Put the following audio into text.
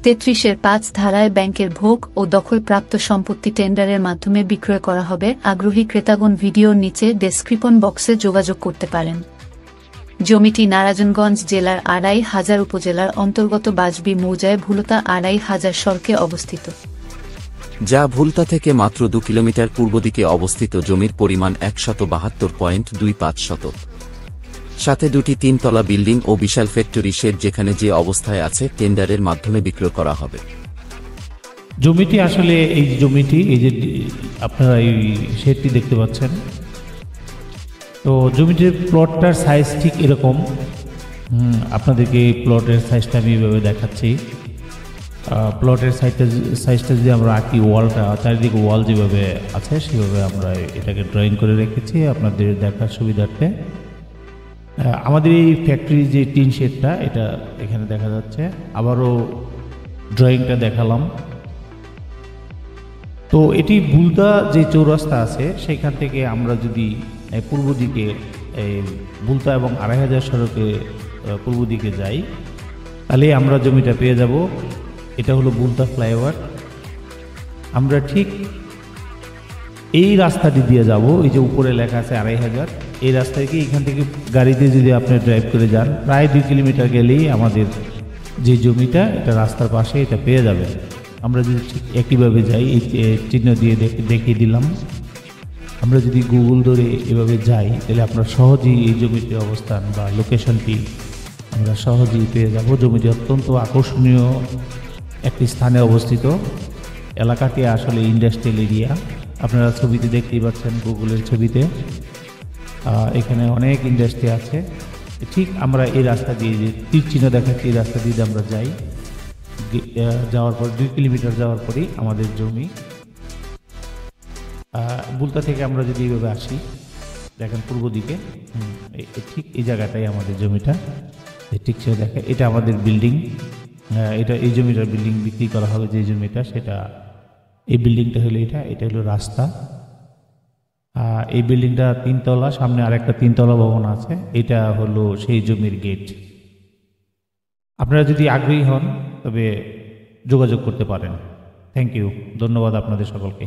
33-5 ধারায় ব্যাংকের ভোগ ও দখলপ্রাপ্ত সম্পত্তি টেন্ডারের মাধ্যমে বিক্রয় করা হবে। আগ্রহী ক্রেতাগণ ভিডিওর নিচে ডেসক্রিপশন বক্সে যোগাযোগ করতে পারেন। জমিটি নারায়ণগঞ্জ জেলার আড়াই হাজার উপজেলার অন্তর্গত বাজবি মৌজায় ভুলতা আড়াই হাজার সড়কে অবস্থিত, যা ভুলতা থেকে মাত্র 2 কিলোমিটার পূর্ব দিকে অবস্থিত। জমির পরিমাণ 172.25 শতক, সাথে 2টি 3 তলা বিল্ডিং ও বিশাল ফ্যাক্টরি শেড, যেখানে যে অবস্থায় আছে টেন্ডারের মাধ্যমে বিক্রয় করা হবে। জমিটি আসলে এই যে আপনারা এই শেডটি দেখতে পাচ্ছেন, তো জমিটির প্লটটার সাইজ ঠিক এরকম। আপনাদেরকে এই প্লটের সাইজটা আমি এভাবে দেখাচ্ছি। প্লটের সাইজটা যদি আমরা আঁকি, ওয়ালটা চারিদিকে ওয়াল যেভাবে আছে সেভাবে আমরা এটাকে ড্রয়িং করে রেখেছি আপনাদের দেখার সুবিধার্থে। আমাদের এই ফ্যাক্টরি যে টিন শেডটা, এটা এখানে দেখা যাচ্ছে। আবারও ড্রয়িংটা দেখালাম। তো এটি বুলতা যে চৌরাস্তা আছে সেখান থেকে আমরা যদি পূর্ব দিকে এই বুলতা এবং 2500 সড়কে পূর্ব দিকে যাই, তাহলে আমরা জমিটা পেয়ে যাব। এটা হলো বুলতা ফ্লাইওভার। আমরা ঠিক এই রাস্তাটি দিয়ে যাব। এই যে উপরে লেখা আছে 2500, এই রাস্তায় কি এখান থেকে গাড়িতে যদি আপনি ড্রাইভ করে যান, প্রায় 2 কিলোমিটার গেলেই আমাদের যে জমিটা, এটা রাস্তার পাশে, এটা পেয়ে যাবেন। আমরা যদি ঠিক একইভাবে যাই, এই চিহ্ন দিয়ে দেখিয়ে দিলাম। আমরা যদি গুগল ধরে এভাবে যাই, তাহলে আপনার সহজেই এই জমিটির অবস্থান বা লোকেশনটি আমরা সহজেই পেয়ে যাব। জমিটি অত্যন্ত আকর্ষণীয় একটি স্থানে অবস্থিত। এলাকাটি আসলে ইন্ডাস্ট্রিয়াল এরিয়া, আপনারা ছবিতে দেখতেই পাচ্ছেন, গুগলের ছবিতে। এখানে অনেক ইন্ডাস্ট্রি আছে। ঠিক আমরা এই রাস্তা দিয়ে, যে তীর চিহ্ন দেখাচ্ছি, এই রাস্তা দিয়ে আমরা যাই। যাওয়ার পর 2 কিলোমিটার যাওয়ার পরেই আমাদের জমি। বুলতা থেকে আমরা যদি এইভাবে আসি, দেখেন পূর্ব দিকে, ঠিক এই জায়গাটাই আমাদের জমিটা। ঠিক সে দেখে, এটা আমাদের বিল্ডিং। এটা এই জমিটার বিল্ডিং বিক্রি করা হবে। যে জমিটা, সেটা এই বিল্ডিংটা হলো এটা হলো রাস্তা। এই বিল্ডিংটা 3 তলা, সামনে আরেকটা 3 তলা ভবন আছে। এটা হলো সেই জমির গেট। আপনারা যদি আগ্রহী হন তবে যোগাযোগ করতে পারেন। থ্যাংক ইউ, ধন্যবাদ আপনাদের সকলকে।